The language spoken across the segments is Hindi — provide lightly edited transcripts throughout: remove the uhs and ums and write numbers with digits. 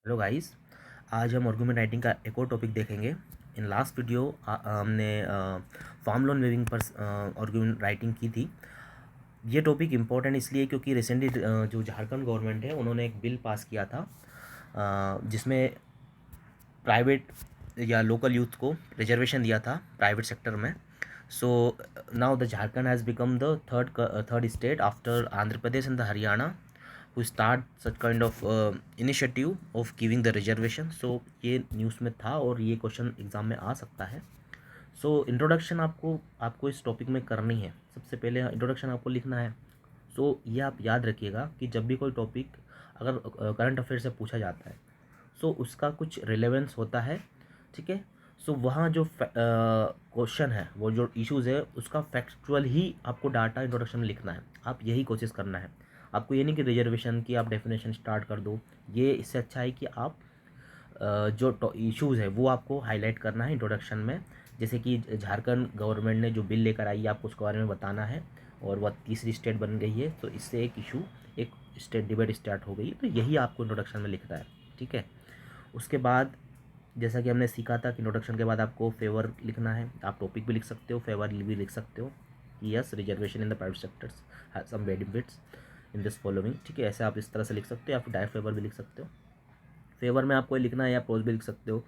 हेलो गाइस, आज हम आर्गुमेंट राइटिंग का एक और टॉपिक देखेंगे। इन लास्ट वीडियो हमने फार्म लोन वेविंग पर आर्गुमेंट राइटिंग की थी। ये टॉपिक इम्पोर्टेंट इसलिए क्योंकि रिसेंटली जो झारखंड गवर्नमेंट है उन्होंने एक बिल पास किया था जिसमें प्राइवेट या लोकल यूथ को रिजर्वेशन दिया था प्राइवेट सेक्टर में। So now the Jharkhand has become the third state after Andhra Pradesh and the Haryana who start such kind of initiative of giving the reservation. So ये न्यूज़ में था और ये क्वेश्चन एग्ज़ाम में आ सकता है। सो इंट्रोडक्शन आपको इस टॉपिक में करनी है। सबसे पहले इंट्रोडक्शन आपको लिखना है। सो ये आप याद रखिएगा कि जब भी कोई टॉपिक अगर करंट अफेयर से पूछा जाता है सो उसका कुछ रिलेवेंस होता है, ठीक है। सो वहाँ जो क्वेश्चन है, वो जो इश्यूज़ है, उसका फैक्चुअल ही आपको डाटा इंट्रोडक्शन में लिखना है। आप यही कोशिश करना है। आपको ये नहीं कि रिजर्वेशन की आप डेफिनेशन स्टार्ट कर दो। ये इससे अच्छा है कि आप जो इश्यूज़ है वो आपको हाईलाइट करना है इंट्रोडक्शन में। जैसे कि झारखंड गवर्नमेंट ने जो बिल लेकर आई है आपको उसके बारे में बताना है और वह तीसरी स्टेट बन गई है, तो इससे एक स्टेट डिबेट स्टार्ट हो गई है। तो यही आपको इंट्रोडक्शन में लिखना है, ठीक है। उसके बाद जैसा कि हमने सीखा था कि इंट्रोडक्शन के बाद आपको फेवर लिखना है। आप टॉपिक भी लिख सकते हो, फेवर भी लिख सकते हो। Yes, reservation in the private sectors have some benefits in this following, ठीक है। ऐसे आप इस तरह से लिख सकते हो, या फिर डायरेक्ट फेवर भी लिख सकते हो। फेवर में आपको लिखना है या प्रोज भी लिख सकते हो।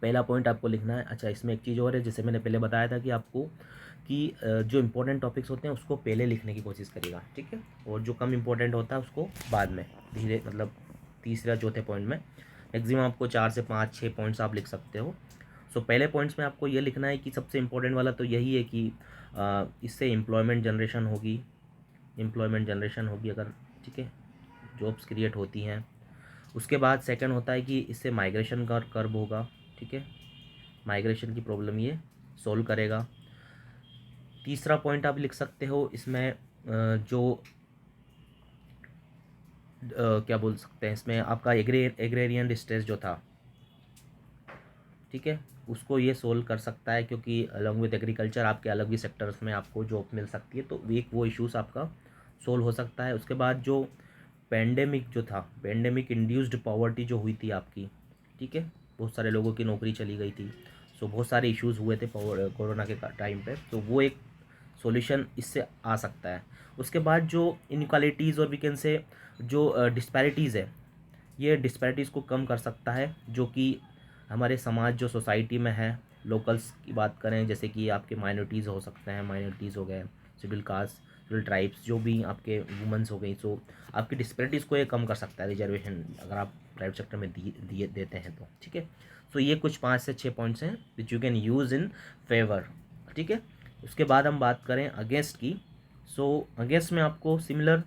पहला पॉइंट आपको लिखना है। अच्छा, इसमें एक चीज़ और है, जैसे मैंने पहले बताया था कि आपको कि जो इंपॉर्टेंट टॉपिक्स होते हैं उसको पहले लिखने की कोशिश करिएगा, ठीक है। और जो कम इंपॉर्टेंट होता है उसको बाद में, धीरे मतलब तीसरे या चौथे पॉइंट में। मैक्सिमम आपको 4 से 5 6 पॉइंट्स आप लिख सकते हो। सो पहले पॉइंट्स में आपको ये लिखना है कि सबसे इम्पोर्टेंट वाला तो यही है कि इससे एम्प्लॉयमेंट जनरेशन होगी अगर, ठीक है, जॉब्स क्रिएट होती हैं। उसके बाद सेकंड होता है कि इससे माइग्रेशन का कर्व होगा, ठीक है। माइग्रेशन की प्रॉब्लम ये सॉल्व करेगा। तीसरा पॉइंट आप लिख सकते हो इसमें जो क्या बोल सकते हैं, इसमें आपका एग्रेरियन डिस्ट्रेस जो था, ठीक है, उसको ये सोल्व कर सकता है, क्योंकि अलॉन्ग विद एग्रीकल्चर आपके अलग भी सेक्टर्स में आपको जॉब मिल सकती है, तो एक वो इश्यूज़ आपका सोल्व हो सकता है। उसके बाद जो पेंडेमिक जो था, पेंडेमिक इंड्यूस्ड पॉवर्टी जो हुई थी आपकी, ठीक है, बहुत सारे लोगों की नौकरी चली गई थी। सो बहुत सारे इश्यूज़ हुए थे कोरोना के टाइम पे, तो वो एक सॉल्यूशन इससे आ सकता है। उसके बाद जो इनक्वालिटीज़ और वी कैन से जो डिस्पैरिटीज़ है, ये डिस्पैरिटीज़ को कम कर सकता है, जो कि हमारे समाज जो सोसाइटी में है। लोकल्स की बात करें, जैसे कि आपके माइनॉरिटीज़ हो सकते हैं, माइनॉरिटीज़ हो गए, शेड्यूल कास्ट, शेड्यूल ट्राइब्स, जो भी आपके वुमेंस हो गई। सो आपकी डिस्पैरिटीज़ को ये कम कर सकता है रिजर्वेशन, अगर आप प्राइवेट सेक्टर में दिए देते हैं तो, ठीक है। सो ये कुछ 5 से 6 पॉइंट्स हैं which you can use in favour, ठीक है। उसके बाद हम बात करें अगेंस्ट की। सो अगेंस्ट में आपको सिमिलर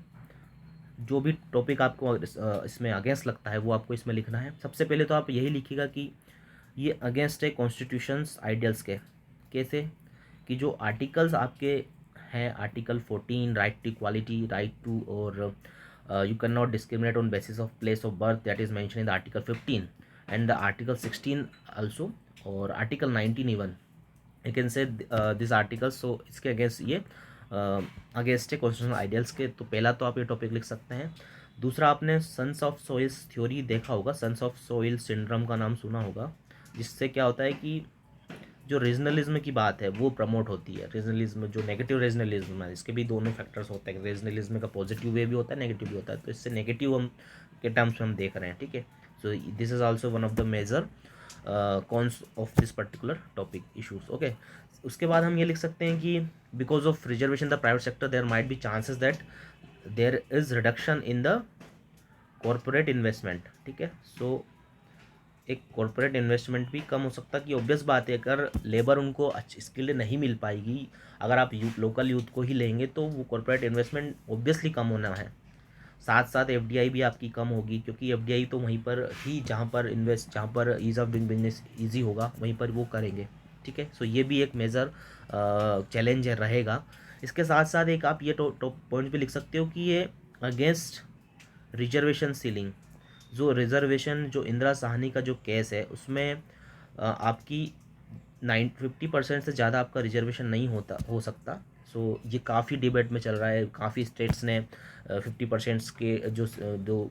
जो भी टॉपिक आपको इसमें अगेंस्ट लगता है वो आपको इसमें लिखना है। सबसे पहले तो आप यही लिखिएगा कि ये अगेंस्ट है कॉन्स्टिट्यूशंस आइडियल्स के। कैसे कि जो आर्टिकल्स आपके हैं, article 14 right to equality, right to, और you can not discriminate on basis of place of birth, that is mention in the article 15 and the article 16 also, और article 19 even you can say this article. So इसके अगेंस्ट ये अगेंस्ट है कॉन्स्टिट्यूशनल आइडियल्स के। तो पहला तो आप ये टॉपिक लिख सकते हैं। दूसरा, आपने सन्स ऑफ सोइल्स थ्योरी देखा होगा, सन्स ऑफ सोइल सिंड्रोम का नाम सुना होगा, जिससे क्या होता है कि जो रीजनलिज्म की बात है वो प्रमोट होती है। रीजनलिज्म, जो नेगेटिव रीजनलिज्म है, इसके भी दोनों फैक्टर्स होते हैं। रीजनलिज्म का पॉजिटिव वे भी होता है, नेगेटिव भी होता है, तो इससे नेगेटिव हम के टर्म्स में हम देख रहे हैं, ठीक है। So this is also one of the major cons of this particular topic issues, okay. उसके बाद हम ये लिख सकते हैं कि because of reservation the private sector there might be chances that there is reduction in the corporate investment, ठीक है। सो एक कॉरपोरेट इन्वेस्टमेंट भी कम हो सकता है, कि ऑब्वियस बात है अगर लेबर उनको अच्छी स्किल्ड नहीं मिल पाएगी, अगर आप लोकल यूथ को ही लेंगे तो वो कॉरपोरेट इन्वेस्टमेंट ऑब्वियसली कम होना है। साथ साथ एफडीआई भी आपकी कम होगी, क्योंकि एफडीआई तो वहीं पर ही, जहाँ पर ease of doing business easy होगा वहीं पर वो करेंगे, ठीक है। सो ये भी एक मेजर चैलेंज रहेगा। इसके साथ साथ एक आप ये टॉप पॉइंट भी लिख सकते हो कि ये अगेंस्ट रिजर्वेशन सीलिंग, जो रिजर्वेशन, जो इंदिरा साहनी का जो केस है उसमें आपकी 50% से ज़्यादा आपका रिजर्वेशन नहीं हो सकता। सो ये काफ़ी डिबेट में चल रहा है, काफ़ी स्टेट्स ने 50% के जो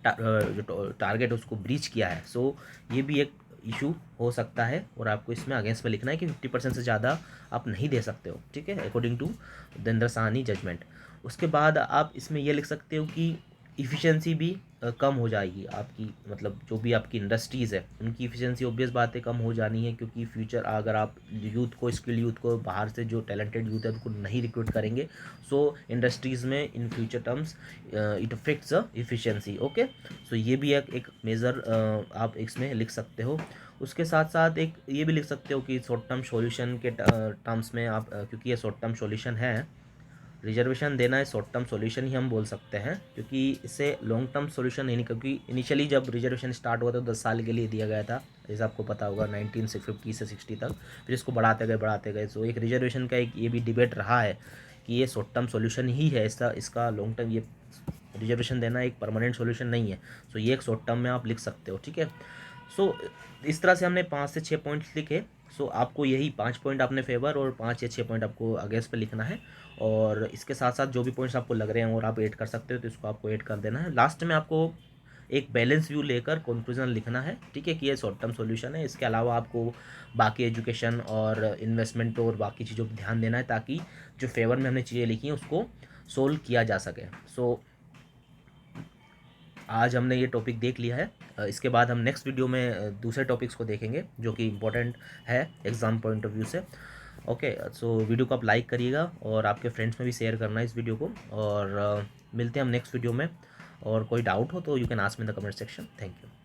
जो टारगेट उसको ब्रीच किया है। सो ये भी एक इशू हो सकता है और आपको इसमें अगेंस्ट में लिखना है कि 50% से ज़्यादा आप नहीं दे सकते हो, ठीक है, according to Devendra Sahni judgment. उसके बाद आप इसमें ये लिख सकते हो कि इफ़िशेंसी भी कम हो जाएगी आपकी, मतलब जो भी आपकी इंडस्ट्रीज़ है उनकी इफ़िशेंसी ऑब्वियस बात है कम हो जानी है, क्योंकि फ्यूचर अगर आप यूथ को, स्किल यूथ को, बाहर से जो टैलेंटेड यूथ है उनको नहीं रिक्रूट करेंगे, सो इंडस्ट्रीज़ में in future terms it affects the efficiency. Okay, so ये भी एक मेज़र आप इसमें लिख सकते हो। उसके साथ साथ एक ये भी लिख सकते हो कि शॉर्ट टर्म सॉल्यूशन के टर्म्स में आप क्योंकि ये शॉर्ट टर्म सॉल्यूशन है, रिजर्वेशन देना है शॉर्ट टर्म सॉल्यूशन ही हम बोल सकते हैं, क्योंकि इसे लॉन्ग टर्म सॉल्यूशन नहीं, क्योंकि इनिशियली जब रिजर्वेशन स्टार्ट हुआ था 10 साल के लिए दिया गया था, जैसे आपको पता होगा 1950 से 60 तक, फिर इसको बढ़ाते गए। सो एक रिजर्वेशन का एक ये भी डिबेट रहा है कि ये शॉर्ट टर्म सॉल्यूशन ही है, इसका लॉन्ग टर्म, ये रिजर्वेशन देना एक परमानेंट सॉल्यूशन नहीं है। सो ये एक शॉर्ट टर्म में आप लिख सकते हो, ठीक है। सो इस तरह से हमने 5 से 6 पॉइंट्स लिखे। सो आपको यही 5 पॉइंट अपने फेवर और 5 या 6 पॉइंट आपको अगेंस्ट पे लिखना है, और इसके साथ साथ जो भी पॉइंट्स आपको लग रहे हैं और आप ऐड कर सकते हो तो इसको आपको ऐड कर देना है। लास्ट में आपको एक बैलेंस व्यू लेकर कंक्लूजन लिखना है, ठीक है, कि ये शॉर्ट टर्म सॉल्यूशन है। इसके अलावा आपको बाकी एजुकेशन और इन्वेस्टमेंट और बाकी चीज़ों पर ध्यान देना है, ताकि जो फेवर में हमने चीज़ें लिखी हैं उसको सोल्व किया जा सके। सो आज हमने ये टॉपिक देख लिया है। इसके बाद हम नेक्स्ट वीडियो में दूसरे टॉपिक्स को देखेंगे जो कि इम्पोर्टेंट है एग्ज़ाम पॉइंट ऑफ व्यू से। ओके, सो वीडियो को आप लाइक करिएगा और आपके फ्रेंड्स में भी शेयर करना है इस वीडियो को, और मिलते हैं हम नेक्स्ट वीडियो में। और कोई डाउट हो तो you can ask me in the comment section. Thank you.